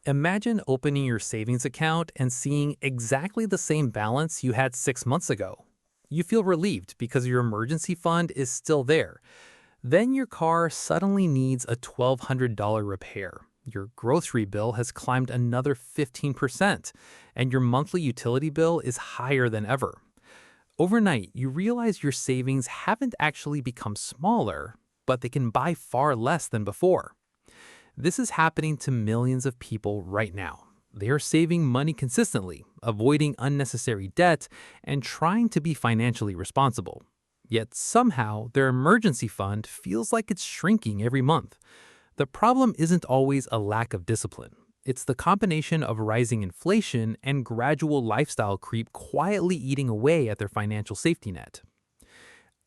Imagine opening your savings account and seeing exactly the same balance you had 6 months ago. You feel relieved because your emergency fund is still there. Then your car suddenly needs a $1,200 repair. Your grocery bill has climbed another 15%, and your monthly utility bill is higher than ever. Overnight, you realize your savings haven't actually become smaller, but they can buy far less than before. This is happening to millions of people right now. They are saving money consistently, avoiding unnecessary debt, and trying to be financially responsible. Yet somehow, their emergency fund feels like it's shrinking every month. The problem isn't always a lack of discipline. It's the combination of rising inflation and gradual lifestyle creep quietly eating away at their financial safety net.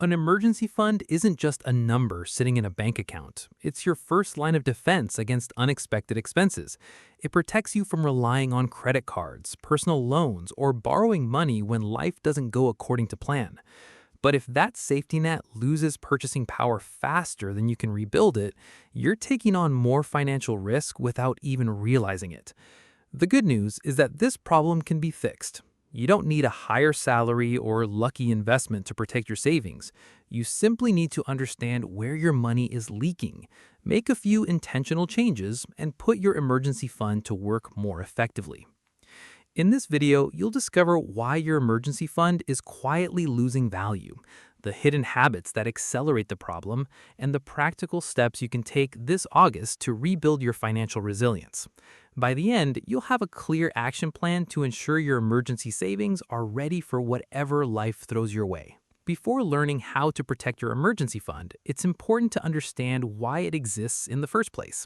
An emergency fund isn't just a number sitting in a bank account. It's your first line of defense against unexpected expenses. It protects you from relying on credit cards, personal loans, or borrowing money when life doesn't go according to plan. But if that safety net loses purchasing power faster than you can rebuild it, you're taking on more financial risk without even realizing it. The good news is that this problem can be fixed. You don't need a higher salary or lucky investment to protect your savings. You simply need to understand where your money is leaking, make a few intentional changes, and put your emergency fund to work more effectively. In this video, you'll discover why your emergency fund is quietly losing value, the hidden habits that accelerate the problem, and the practical steps you can take this August to rebuild your financial resilience. By the end, you'll have a clear action plan to ensure your emergency savings are ready for whatever life throws your way. Before learning how to protect your emergency fund, it's important to understand why it exists in the first place.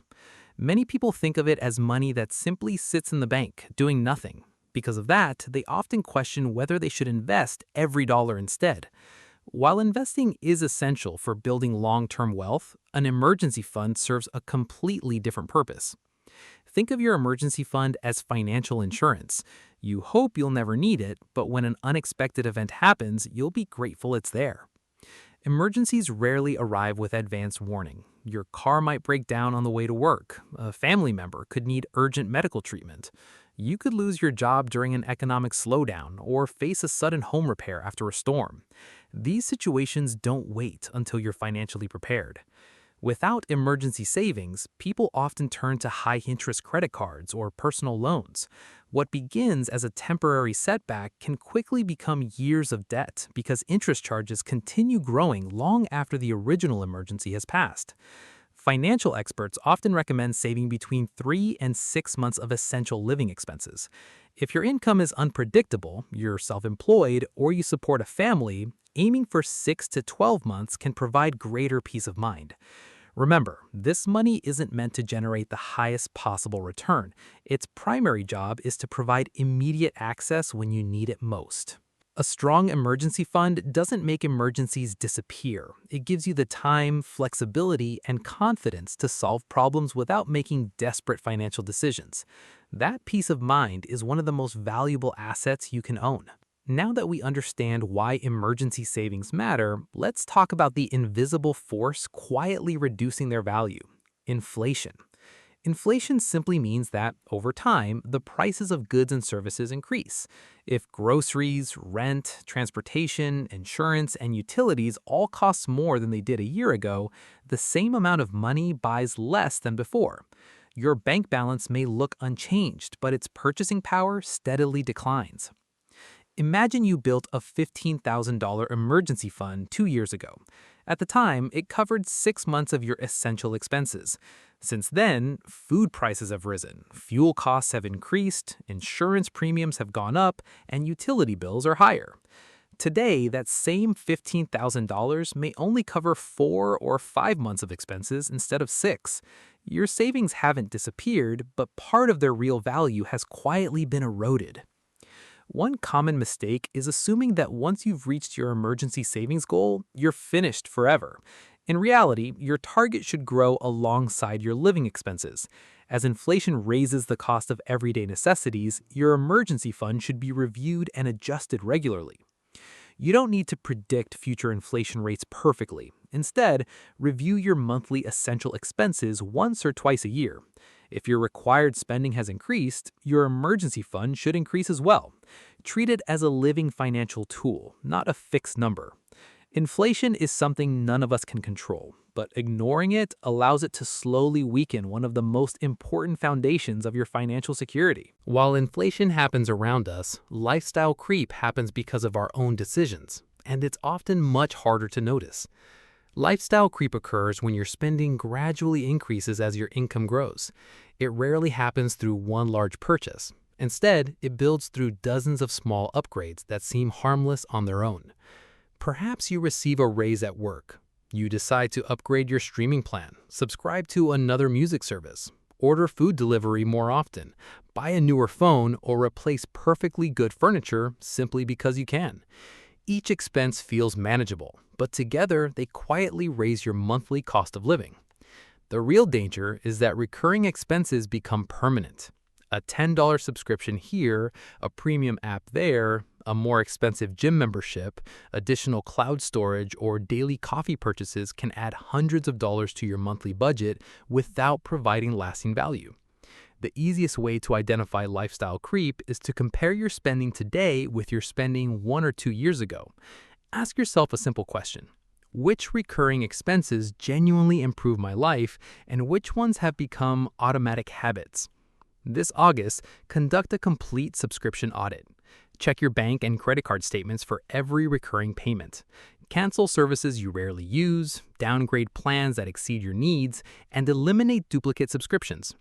Many people think of it as money that simply sits in the bank, doing nothing. Because of that, they often question whether they should invest every dollar instead. While investing is essential for building long-term wealth, an emergency fund serves a completely different purpose. Think of your emergency fund as financial insurance. You hope you'll never need it, but when an unexpected event happens, you'll be grateful it's there. Emergencies rarely arrive with advance warning. Your car might break down on the way to work. A family member could need urgent medical treatment. You could lose your job during an economic slowdown or face a sudden home repair after a storm. These situations don't wait until you're financially prepared. Without emergency savings, people often turn to high-interest credit cards or personal loans. What begins as a temporary setback can quickly become years of debt because interest charges continue growing long after the original emergency has passed. Financial experts often recommend saving between 3 and 6 months of essential living expenses. If your income is unpredictable, you're self-employed, or you support a family, aiming for 6 to 12 months can provide greater peace of mind. Remember, this money isn't meant to generate the highest possible return. Its primary job is to provide immediate access when you need it most. A strong emergency fund doesn't make emergencies disappear. It gives you the time, flexibility, and confidence to solve problems without making desperate financial decisions. That peace of mind is one of the most valuable assets you can own. Now that we understand why emergency savings matter, let's talk about the invisible force quietly reducing their value: inflation. Inflation simply means that, over time, the prices of goods and services increase. If groceries, rent, transportation, insurance, and utilities all cost more than they did a year ago, the same amount of money buys less than before. Your bank balance may look unchanged, but its purchasing power steadily declines. Imagine you built a $15,000 emergency fund 2 years ago. At the time, it covered 6 months of your essential expenses. Since then, food prices have risen, fuel costs have increased, insurance premiums have gone up, and utility bills are higher. Today, that same $15,000 may only cover 4 or 5 months of expenses instead of 6. Your savings haven't disappeared, but part of their real value has quietly been eroded. One common mistake is assuming that once you've reached your emergency savings goal, you're finished forever. In reality, your target should grow alongside your living expenses. As inflation raises the cost of everyday necessities, your emergency fund should be reviewed and adjusted regularly. You don't need to predict future inflation rates perfectly. Instead, review your monthly essential expenses once or twice a year. If your required spending has increased, your emergency fund should increase as well. Treat it as a living financial tool, not a fixed number. Inflation is something none of us can control, but ignoring it allows it to slowly weaken one of the most important foundations of your financial security. While inflation happens around us, lifestyle creep happens because of our own decisions, and it's often much harder to notice. Lifestyle creep occurs when your spending gradually increases as your income grows. It rarely happens through one large purchase. Instead, it builds through dozens of small upgrades that seem harmless on their own. Perhaps you receive a raise at work. You decide to upgrade your streaming plan, subscribe to another music service, order food delivery more often, buy a newer phone, or replace perfectly good furniture simply because you can. Each expense feels manageable, but together they quietly raise your monthly cost of living. The real danger is that recurring expenses become permanent. A $10 subscription here, a premium app there, a more expensive gym membership, additional cloud storage, or daily coffee purchases can add hundreds of dollars to your monthly budget without providing lasting value. The easiest way to identify lifestyle creep is to compare your spending today with your spending 1 or 2 years ago. Ask yourself a simple question. Which recurring expenses genuinely improve my life, and which ones have become automatic habits? This August, conduct a complete subscription audit. Check your bank and credit card statements for every recurring payment. Cancel services you rarely use, downgrade plans that exceed your needs, and eliminate duplicate subscriptions.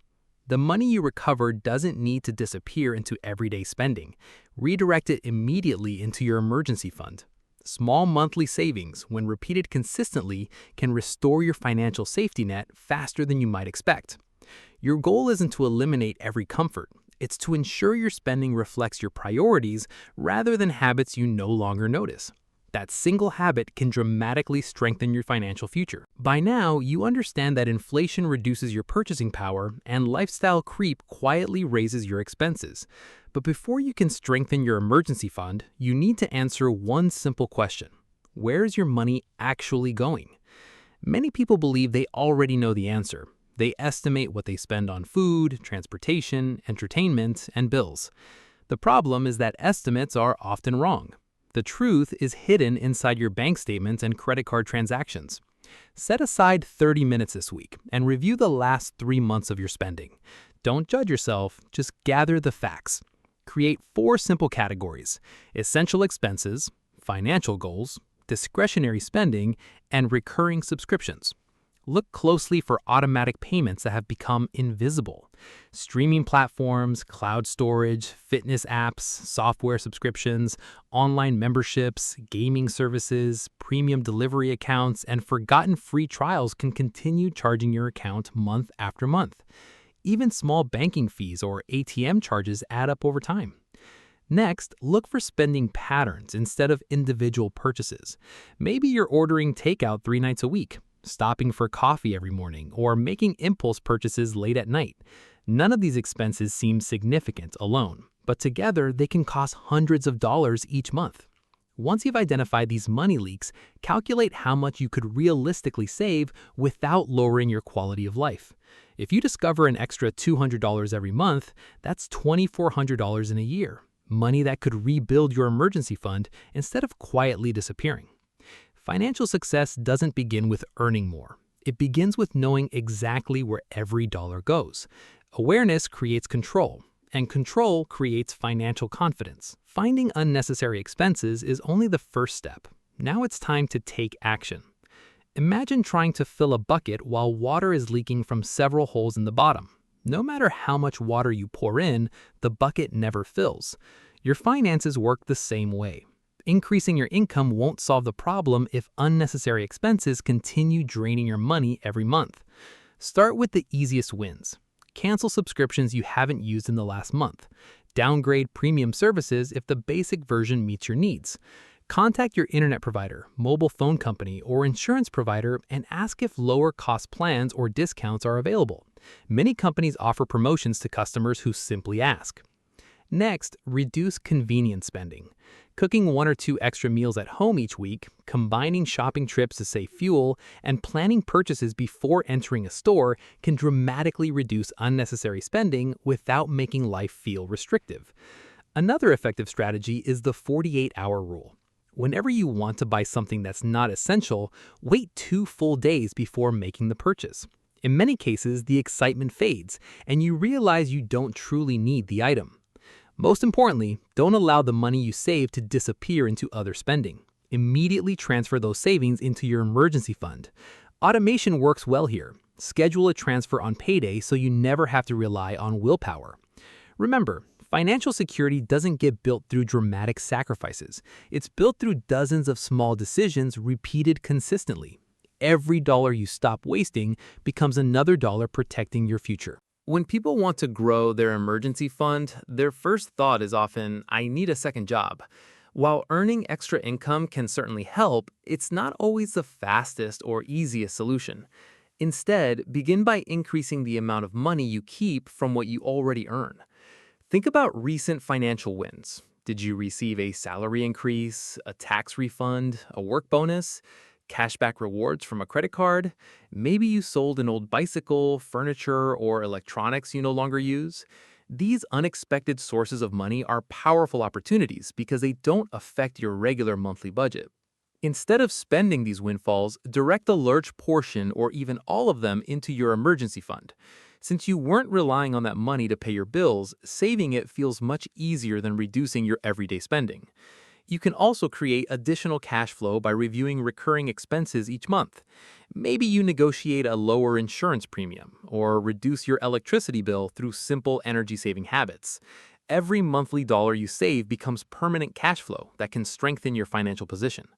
The money you recover doesn't need to disappear into everyday spending. Redirect it immediately into your emergency fund. Small monthly savings, when repeated consistently, can restore your financial safety net faster than you might expect. Your goal isn't to eliminate every comfort. It's to ensure your spending reflects your priorities rather than habits you no longer notice. That single habit can dramatically strengthen your financial future. By now, you understand that inflation reduces your purchasing power and lifestyle creep quietly raises your expenses. But before you can strengthen your emergency fund, you need to answer one simple question. Where is your money actually going? Many people believe they already know the answer. They estimate what they spend on food, transportation, entertainment, and bills. The problem is that estimates are often wrong. The truth is hidden inside your bank statements and credit card transactions. Set aside 30 minutes this week and review the last 3 months of your spending. Don't judge yourself, just gather the facts. Create 4 simple categories: essential expenses, financial goals, discretionary spending, and recurring subscriptions. Look closely for automatic payments that have become invisible. Streaming platforms, cloud storage, fitness apps, software subscriptions, online memberships, gaming services, premium delivery accounts, and forgotten free trials can continue charging your account month after month. Even small banking fees or ATM charges add up over time. Next, look for spending patterns instead of individual purchases. Maybe you're ordering takeout 3 nights a week, stopping for coffee every morning, or making impulse purchases late at night. None of these expenses seem significant alone, but together they can cost hundreds of dollars each month. Once you've identified these money leaks, calculate how much you could realistically save without lowering your quality of life. If you discover an extra $200 every month, that's $2,400 in a year, money that could rebuild your emergency fund instead of quietly disappearing. Financial success doesn't begin with earning more. It begins with knowing exactly where every dollar goes. Awareness creates control, and control creates financial confidence. Finding unnecessary expenses is only the first step. Now it's time to take action. Imagine trying to fill a bucket while water is leaking from several holes in the bottom. No matter how much water you pour in, the bucket never fills. Your finances work the same way. Increasing your income won't solve the problem if unnecessary expenses continue draining your money every month. Start with the easiest wins. Cancel subscriptions you haven't used in the last month. Downgrade premium services if the basic version meets your needs. Contact your internet provider, mobile phone company, or insurance provider and ask if lower cost plans or discounts are available. Many companies offer promotions to customers who simply ask. Next, reduce convenience spending. Cooking 1 or 2 extra meals at home each week, combining shopping trips to save fuel, and planning purchases before entering a store can dramatically reduce unnecessary spending without making life feel restrictive. Another effective strategy is the 48-hour rule. Whenever you want to buy something that's not essential, wait 2 full days before making the purchase. In many cases, the excitement fades, and you realize you don't truly need the item. Most importantly, don't allow the money you save to disappear into other spending. Immediately transfer those savings into your emergency fund. Automation works well here. Schedule a transfer on payday so you never have to rely on willpower. Remember, financial security doesn't get built through dramatic sacrifices. It's built through dozens of small decisions repeated consistently. Every dollar you stop wasting becomes another dollar protecting your future. When people want to grow their emergency fund, their first thought is often, I need a second job. While earning extra income can certainly help, it's not always the fastest or easiest solution. Instead, begin by increasing the amount of money you keep from what you already earn. Think about recent financial wins. Did you receive a salary increase, a tax refund, a work bonus? Cashback rewards from a credit card? Maybe you sold an old bicycle, furniture, or electronics you no longer use. These unexpected sources of money are powerful opportunities because they don't affect your regular monthly budget. Instead of spending these windfalls, direct a large portion or even all of them into your emergency fund. Since you weren't relying on that money to pay your bills, saving it feels much easier than reducing your everyday spending. You can also create additional cash flow by reviewing recurring expenses each month. Maybe you negotiate a lower insurance premium or reduce your electricity bill through simple energy-saving habits. Every monthly dollar you save becomes permanent cash flow that can strengthen your financial position.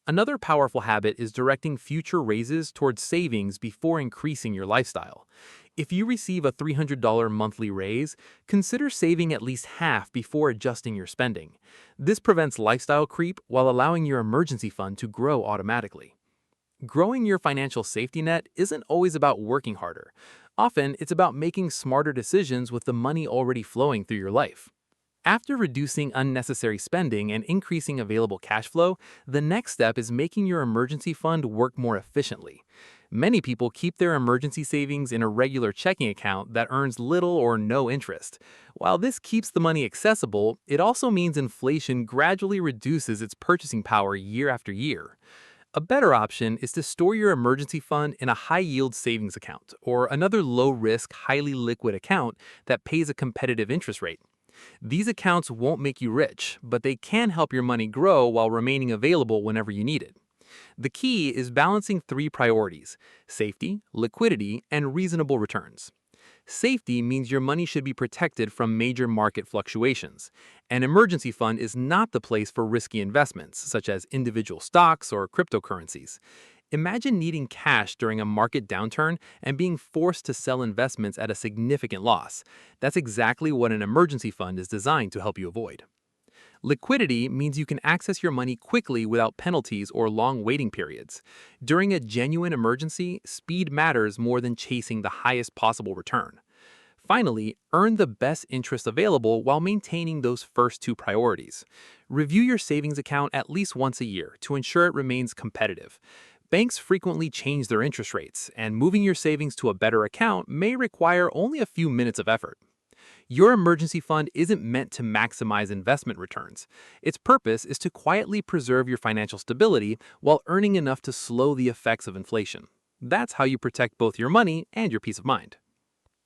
Another powerful habit is directing future raises towards savings before increasing your lifestyle. If you receive a $300 monthly raise, consider saving at least half before adjusting your spending. This prevents lifestyle creep while allowing your emergency fund to grow automatically. Growing your financial safety net isn't always about working harder. Often, it's about making smarter decisions with the money already flowing through your life. After reducing unnecessary spending and increasing available cash flow, the next step is making your emergency fund work more efficiently. Many people keep their emergency savings in a regular checking account that earns little or no interest. While this keeps the money accessible, it also means inflation gradually reduces its purchasing power year after year. A better option is to store your emergency fund in a high-yield savings account or another low-risk, highly liquid account that pays a competitive interest rate. These accounts won't make you rich, but they can help your money grow while remaining available whenever you need it. The key is balancing 3 priorities: safety, liquidity, and reasonable returns. Safety means your money should be protected from major market fluctuations. An emergency fund is not the place for risky investments, such as individual stocks or cryptocurrencies. Imagine needing cash during a market downturn and being forced to sell investments at a significant loss. That's exactly what an emergency fund is designed to help you avoid. Liquidity means you can access your money quickly without penalties or long waiting periods. During a genuine emergency, speed matters more than chasing the highest possible return. Finally, earn the best interest available while maintaining those first 2 priorities. Review your savings account at least once a year to ensure it remains competitive. Banks frequently change their interest rates, and moving your savings to a better account may require only a few minutes of effort. Your emergency fund isn't meant to maximize investment returns. Its purpose is to quietly preserve your financial stability while earning enough to slow the effects of inflation. That's how you protect both your money and your peace of mind.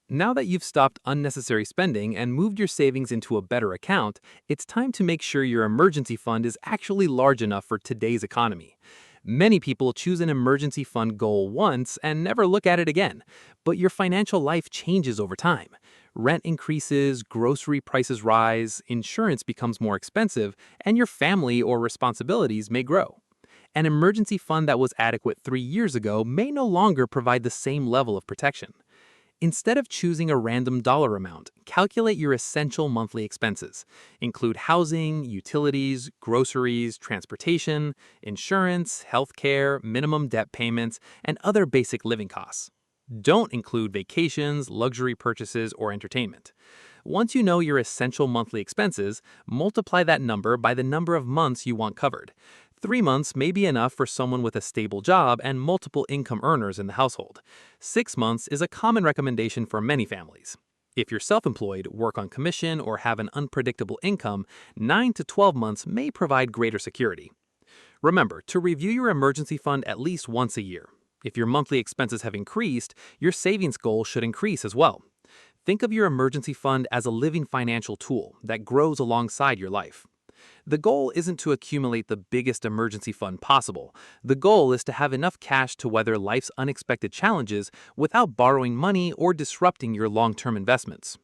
Now that you've stopped unnecessary spending and moved your savings into a better account, it's time to make sure your emergency fund is actually large enough for today's economy. Many people choose an emergency fund goal once and never look at it again, but your financial life changes over time. Rent increases, grocery prices rise, insurance becomes more expensive, and your family or responsibilities may grow. An emergency fund that was adequate 3 years ago may no longer provide the same level of protection. Instead of choosing a random dollar amount, calculate your essential monthly expenses. Include housing, utilities, groceries, transportation, insurance, healthcare, minimum debt payments, and other basic living costs. Don't include vacations, luxury purchases, or entertainment. Once you know your essential monthly expenses, multiply that number by the number of months you want covered. 3 months may be enough for someone with a stable job and multiple income earners in the household. 6 months is a common recommendation for many families. If you're self-employed, work on commission, or have an unpredictable income, 9 to 12 months may provide greater security. Remember to review your emergency fund at least once a year. If your monthly expenses have increased, your savings goal should increase as well. Think of your emergency fund as a living financial tool that grows alongside your life. The goal isn't to accumulate the biggest emergency fund possible. The goal is to have enough cash to weather life's unexpected challenges without borrowing money or disrupting your long-term investments.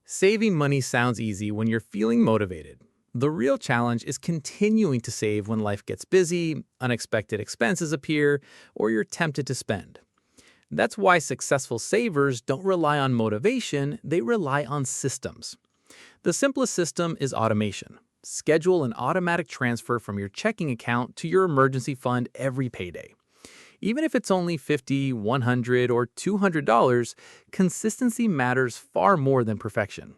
Saving money sounds easy when you're feeling motivated. The real challenge is continuing to save when life gets busy, unexpected expenses appear, or you're tempted to spend. That's why successful savers don't rely on motivation, they rely on systems. The simplest system is automation. Schedule an automatic transfer from your checking account to your emergency fund every payday. Even if it's only $50, $100, or $200, consistency matters far more than perfection.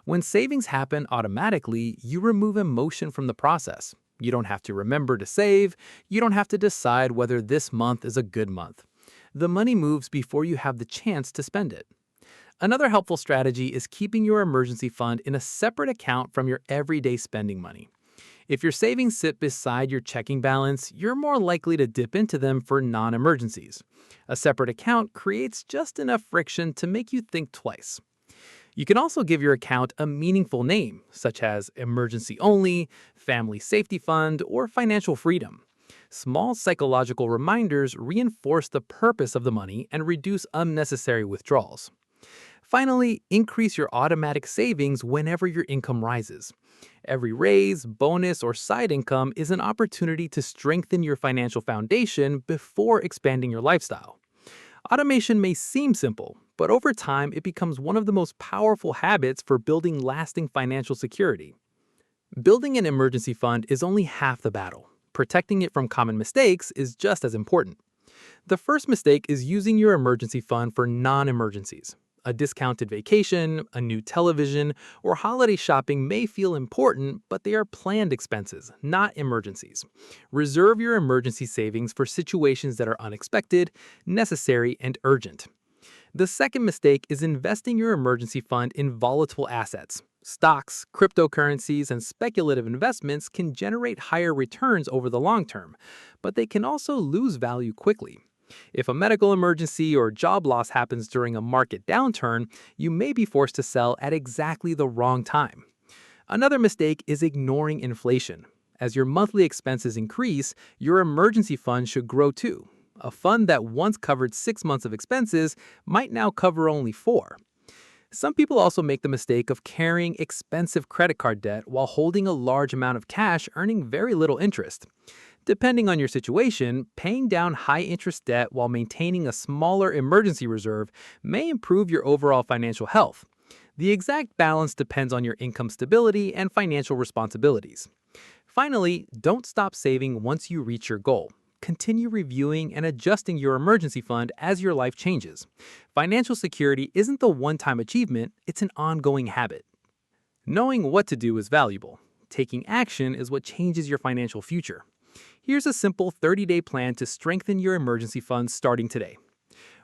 When savings happen automatically, you remove emotion from the process. You don't have to remember to save. You don't have to decide whether this month is a good month. The money moves before you have the chance to spend it. Another helpful strategy is keeping your emergency fund in a separate account from your everyday spending money. If your savings sit beside your checking balance, you're more likely to dip into them for non-emergencies. A separate account creates just enough friction to make you think twice. You can also give your account a meaningful name, such as Emergency Only, Family Safety Fund, or Financial Freedom. Small psychological reminders reinforce the purpose of the money and reduce unnecessary withdrawals. Finally, increase your automatic savings whenever your income rises. Every raise, bonus, or side income is an opportunity to strengthen your financial foundation before expanding your lifestyle. Automation may seem simple, but over time it becomes one of the most powerful habits for building lasting financial security. Building an emergency fund is only half the battle. Protecting it from common mistakes is just as important. The first mistake is using your emergency fund for non-emergencies. A discounted vacation, a new television, or holiday shopping may feel important, but they are planned expenses, not emergencies. Reserve your emergency savings for situations that are unexpected, necessary, and urgent. The second mistake is investing your emergency fund in volatile assets. Stocks, cryptocurrencies, and speculative investments can generate higher returns over the long term, but they can also lose value quickly. If a medical emergency or job loss happens during a market downturn, you may be forced to sell at exactly the wrong time. Another mistake is ignoring inflation. As your monthly expenses increase, your emergency fund should grow too. A fund that once covered 6 months of expenses might now cover only 4. Some people also make the mistake of carrying expensive credit card debt while holding a large amount of cash earning very little interest. Depending on your situation, paying down high-interest debt while maintaining a smaller emergency reserve may improve your overall financial health. The exact balance depends on your income stability and financial responsibilities. Finally, don't stop saving once you reach your goal. Continue reviewing and adjusting your emergency fund as your life changes. Financial security isn't the one-time achievement, it's an ongoing habit. Knowing what to do is valuable. Taking action is what changes your financial future. Here's a simple 30-day plan to strengthen your emergency funds starting today.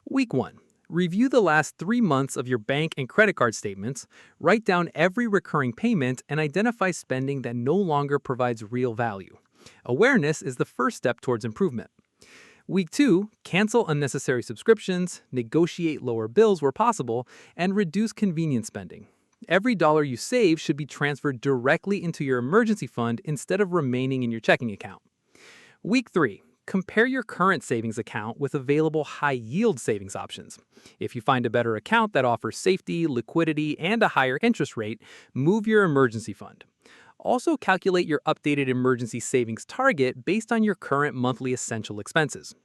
Week 1. Review the last 3 months of your bank and credit card statements, write down every recurring payment, and identify spending that no longer provides real value. Awareness is the first step towards improvement. Week 2. Cancel unnecessary subscriptions, negotiate lower bills where possible, and reduce convenience spending. Every dollar you save should be transferred directly into your emergency fund instead of remaining in your checking account. Week 3. Compare your current savings account with available high-yield savings options. If you find a better account that offers safety, liquidity, and a higher interest rate, move your emergency fund. Also, calculate your updated emergency savings target based on your current monthly essential expenses.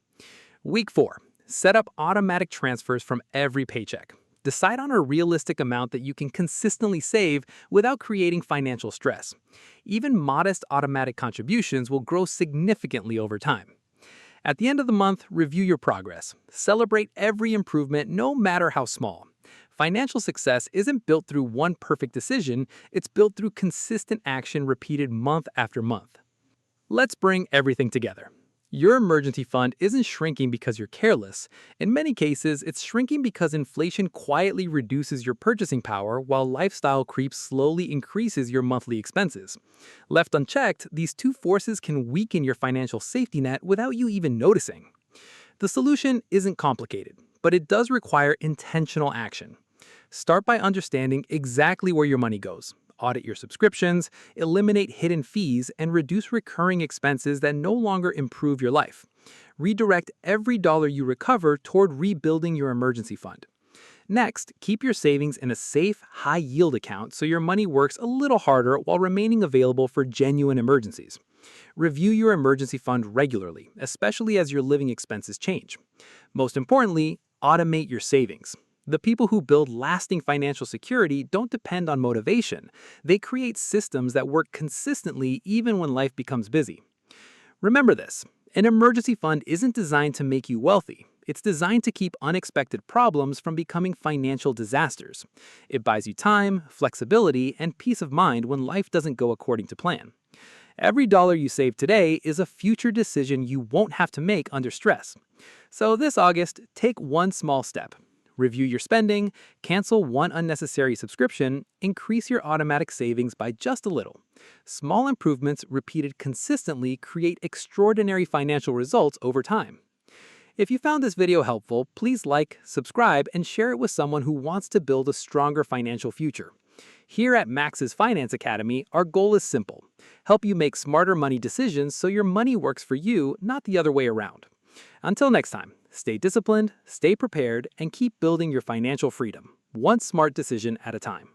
Week 4. Set up automatic transfers from every paycheck. Decide on a realistic amount that you can consistently save without creating financial stress. Even modest automatic contributions will grow significantly over time. At the end of the month, review your progress. Celebrate every improvement, no matter how small. Financial success isn't built through one perfect decision, it's built through consistent action repeated month after month. Let's bring everything together. Your emergency fund isn't shrinking because you're careless. In many cases, it's shrinking because inflation quietly reduces your purchasing power while lifestyle creep slowly increases your monthly expenses. Left unchecked, these two forces can weaken your financial safety net without you even noticing. The solution isn't complicated, but it does require intentional action. Start by understanding exactly where your money goes. Audit your subscriptions, eliminate hidden fees, and reduce recurring expenses that no longer improve your life. Redirect every dollar you recover toward rebuilding your emergency fund. Next, keep your savings in a safe, high-yield account so your money works a little harder while remaining available for genuine emergencies. Review your emergency fund regularly, especially as your living expenses change. Most importantly, automate your savings. The people who build lasting financial security don't depend on motivation. They create systems that work consistently even when life becomes busy. Remember this, an emergency fund isn't designed to make you wealthy. It's designed to keep unexpected problems from becoming financial disasters. It buys you time, flexibility, and peace of mind when life doesn't go according to plan. Every dollar you save today is a future decision you won't have to make under stress. So this August, take one small step. Review your spending, cancel one unnecessary subscription, increase your automatic savings by just a little. Small improvements repeated consistently create extraordinary financial results over time. If you found this video helpful, please like, subscribe, and share it with someone who wants to build a stronger financial future. Here at Max's Finance Academy, our goal is simple: help you make smarter money decisions so your money works for you, not the other way around. Until next time, stay disciplined, stay prepared, and keep building your financial freedom, one smart decision at a time.